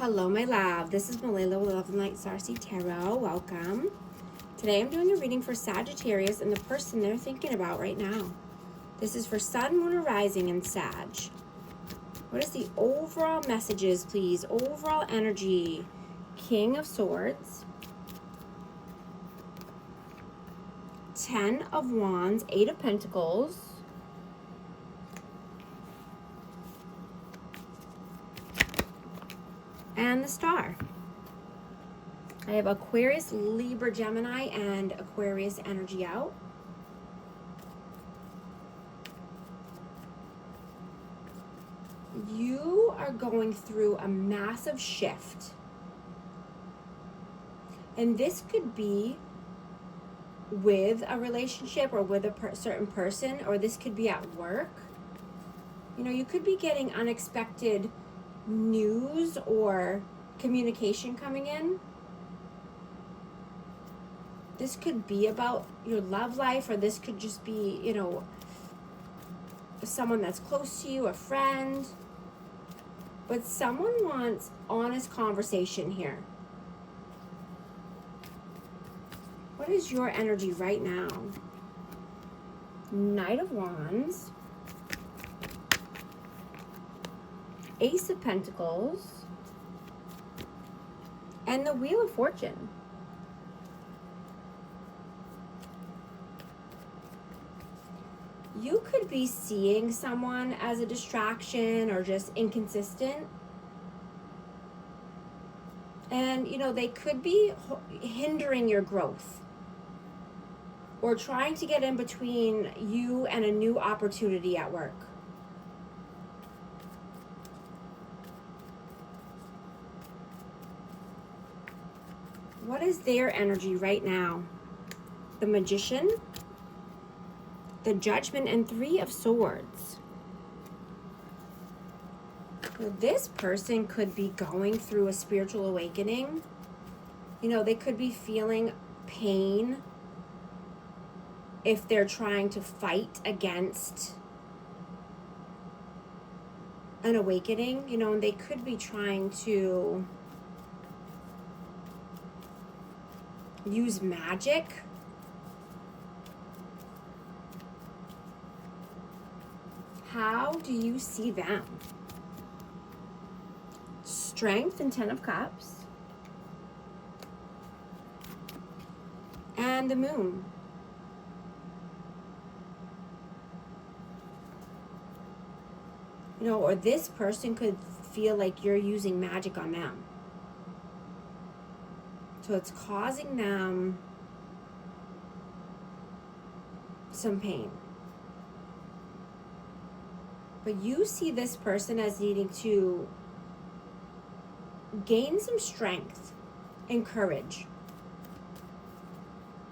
Hello, my love. This is Malala with Love and Light Sarsi Tarot. Welcome. Today I'm doing a reading for Sagittarius and the person they're thinking about right now. This is for Sun, Moon, or Rising in Sag. What is the overall messages, please? Overall energy. King of Swords. 10 of Wands. 8 of Pentacles. And the Star. I have Aquarius, Libra, Gemini, and Aquarius energy out. You are going through a massive shift. And this could be with a relationship or with a certain person, or this could be at work. You know, you could be getting unexpected news or communication coming in. This could be about your love life, or this could just be, you know, someone that's close to you, a friend. But someone wants honest conversation here. What is your energy right now? Knight of Wands. Ace of Pentacles. And the Wheel of Fortune. You could be seeing someone as a distraction or just inconsistent. And, you know, they could be hindering your growth or trying to get in between you and a new opportunity at work. What is their energy right now? The Magician, the Judgment, and 3 of Swords. So this person could be going through a spiritual awakening. You know, they could be feeling pain if they're trying to fight against an awakening, you know, and they could be trying to use magic. How do you see them? Strength and 10 of Cups. And the Moon. You know, or this person could feel like you're using magic on them. So it's causing them some pain. But you see this person as needing to gain some strength and courage,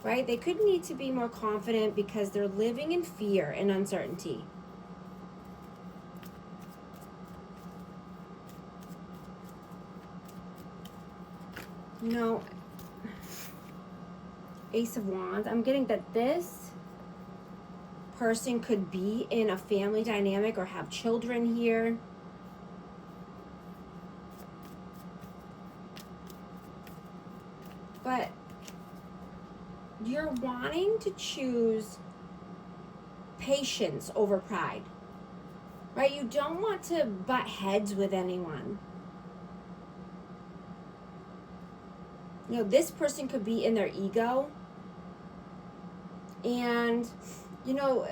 right? They could need to be more confident because they're living in fear and uncertainty. You know, Ace of Wands, I'm getting that this person could be in a family dynamic or have children here. But you're wanting to choose patience over pride, right? You don't want to butt heads with anyone. You know, this person could be in their ego. And, you know,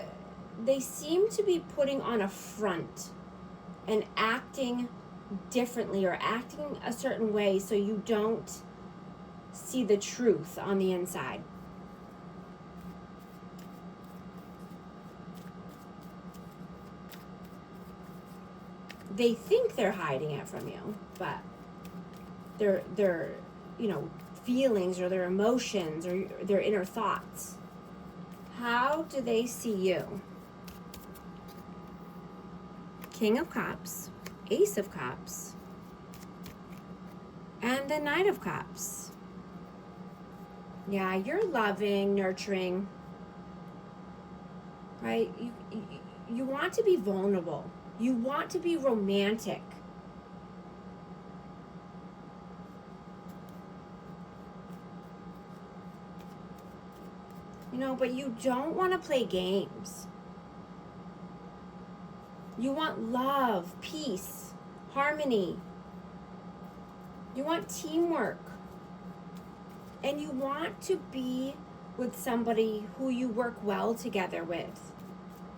they seem to be putting on a front and acting differently or acting a certain way so you don't see the truth on the inside. They think they're hiding it from you, but their you know, feelings or their emotions or their inner thoughts. How do they see you? King of Cups, Ace of Cups, and the Knight of Cups. Yeah, you're loving, nurturing, right? You want to be vulnerable. You want to be romantic. But you don't want to play games. You want love, peace, harmony. You want teamwork. And you want to be with somebody who you work well together with.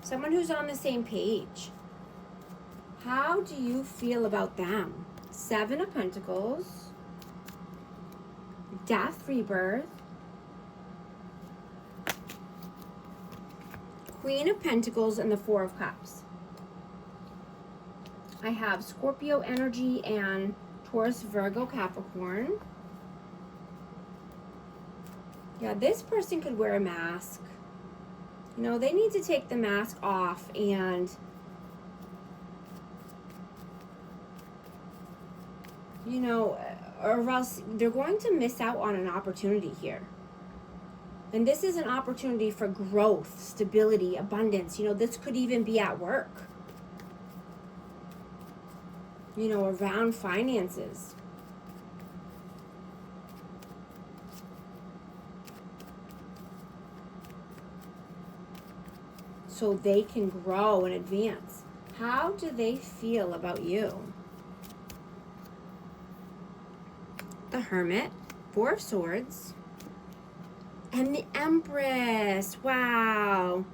Someone who's on the same page. How do you feel about them? 7 of Pentacles. Death, rebirth. Queen of Pentacles and the 4 of Cups. I have Scorpio energy and Taurus, Virgo, Capricorn. Yeah, this person could wear a mask. They need to take the mask off and, or else they're going to miss out on an opportunity here. And this is an opportunity for growth, stability, abundance. This could even be at work. Around finances. So they can grow and advance. How do they feel about you? The Hermit, 4 of Swords, and the Empress. Wow.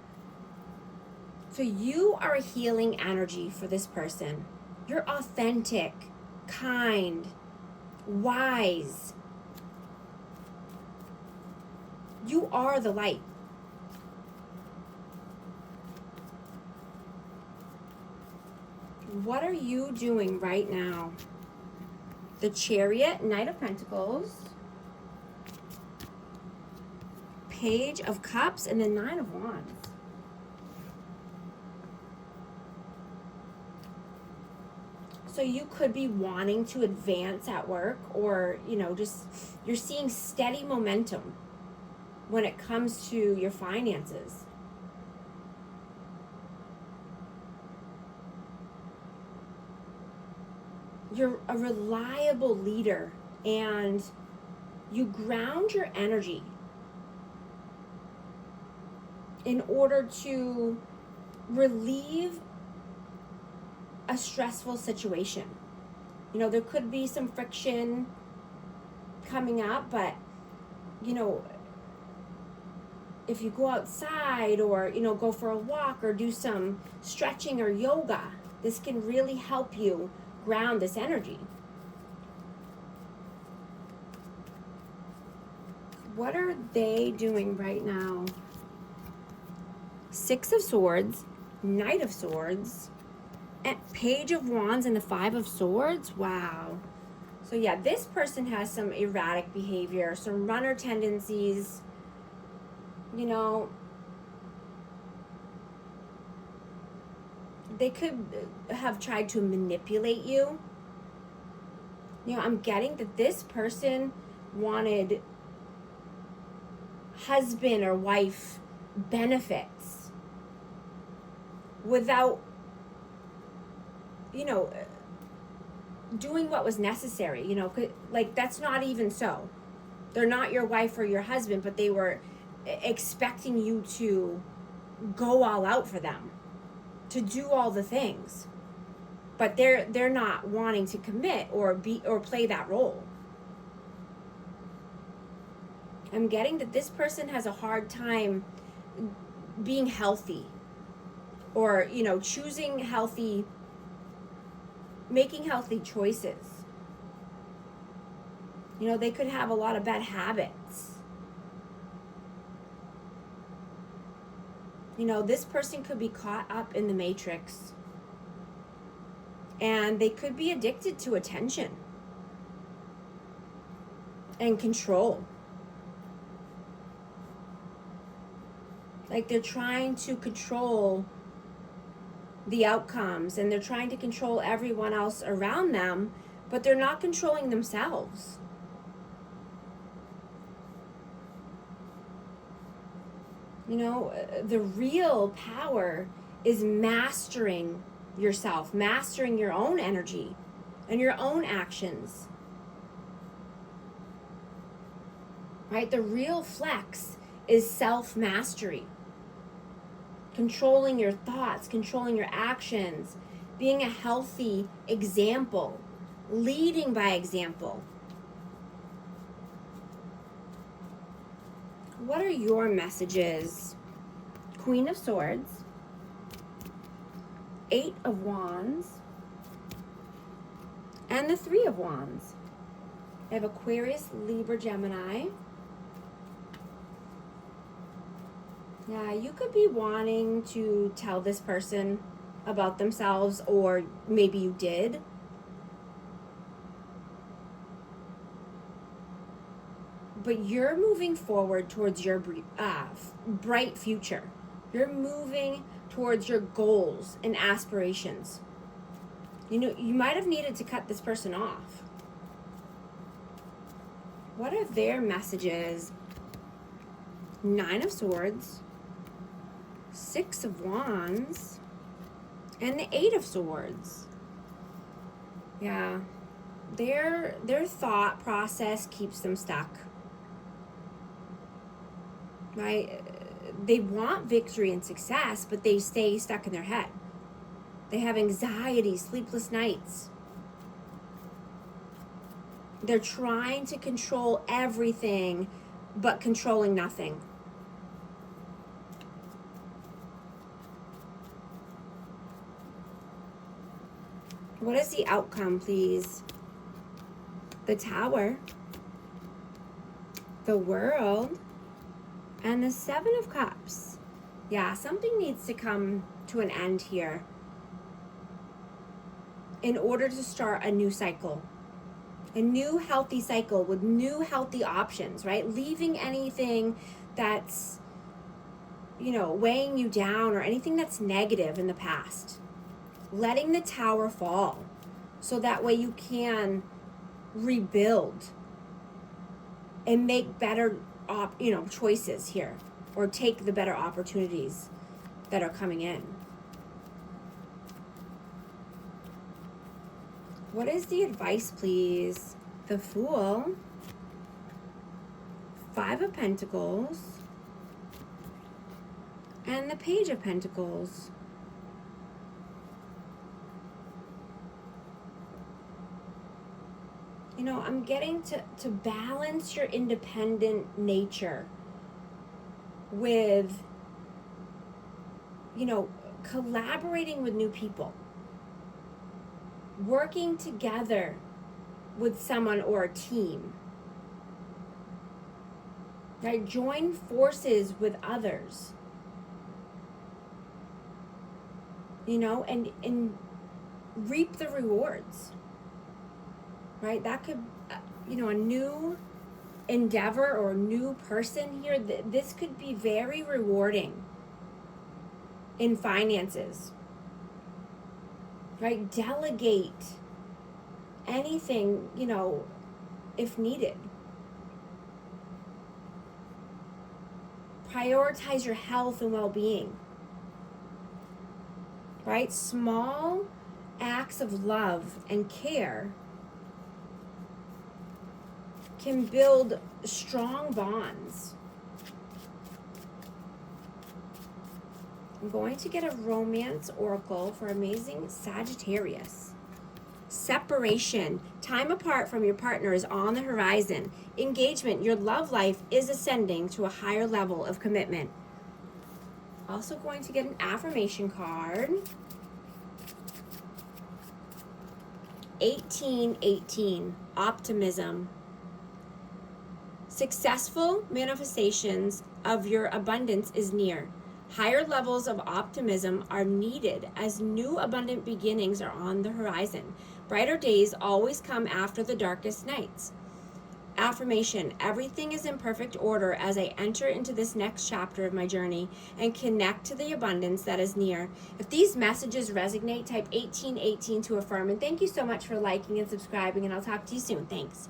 So you are a healing energy for this person. You're authentic, kind, wise. You are the light. What are you doing right now? The Chariot, Knight of Pentacles, Page of Cups, and the 9 of Wands. So you could be wanting to advance at work, or, just you're seeing steady momentum when it comes to your finances. You're a reliable leader, and you ground your energy in order to relieve a stressful situation. There could be some friction coming up, but, if you go outside or, go for a walk or do some stretching or yoga, this can really help you ground this energy. What are they doing right now? 6 of Swords, Knight of Swords, and Page of Wands, and the 5 of Swords. Wow. So yeah, this person has some erratic behavior, some runner tendencies. They could have tried to manipulate you. I'm getting that this person wanted husband or wife benefits without, doing what was necessary. Like, that's not even so. They're not your wife or your husband, but they were expecting you to go all out for them, to do all the things, but they're not wanting to commit or play that role. I'm getting that this person has a hard time being healthy, or choosing healthy, making healthy choices. They could have a lot of bad habits. This person could be caught up in the matrix, and they could be addicted to attention and control. Like, they're trying to control the outcomes, and they're trying to control everyone else around them, but they're not controlling themselves. The real power is mastering yourself, mastering your own energy and your own actions. Right? The real flex is self-mastery. Controlling your thoughts, controlling your actions, being a healthy example, leading by example. What are your messages? Queen of Swords, 8 of Wands, and the 3 of Wands. I have Aquarius, Libra, Gemini. Yeah, you could be wanting to tell this person about themselves, or maybe you did. But you're moving forward towards your bright future. You're moving towards your goals and aspirations. You know, you might have needed to cut this person off. What are their messages? 9 of Swords, 6 of Wands, and the 8 of Swords. Yeah, their thought process keeps them stuck. Right? They want victory and success, but they stay stuck in their head. They have anxiety, sleepless nights. They're trying to control everything, but controlling nothing. What is the outcome, please? The Tower, the World, and the 7 of Cups. Yeah, something needs to come to an end here in order to start a new cycle. A new healthy cycle with new healthy options, right? Leaving anything that's, you know, weighing you down or anything that's negative in the past. Letting the Tower fall so that way you can rebuild and make better choices here, or take the better opportunities that are coming in. What is the advice, please? The Fool, 5 of Pentacles, and the Page of Pentacles. You know, I'm getting to balance your independent nature with, you know, collaborating with new people, working together with someone or a team. Right? Join forces with others. You know, and reap the rewards. Right? That could, a new endeavor or new person here, this could be very rewarding in finances. Right? Delegate anything, if needed. Prioritize your health and well-being. Right? Small acts of love and care can build strong bonds. I'm going to get a romance oracle for amazing Sagittarius. Separation, time apart from your partner is on the horizon. Engagement, your love life is ascending to a higher level of commitment. Also going to get an affirmation card. 1818, optimism. Successful manifestations of your abundance is near. Higher levels of optimism are needed as new abundant beginnings are on the horizon. Brighter days always come after the darkest nights. Affirmation, everything is in perfect order as I enter into this next chapter of my journey and connect to the abundance that is near. If these messages resonate, type 1818 to affirm. And thank you so much for liking and subscribing, and I'll talk to you soon. Thanks.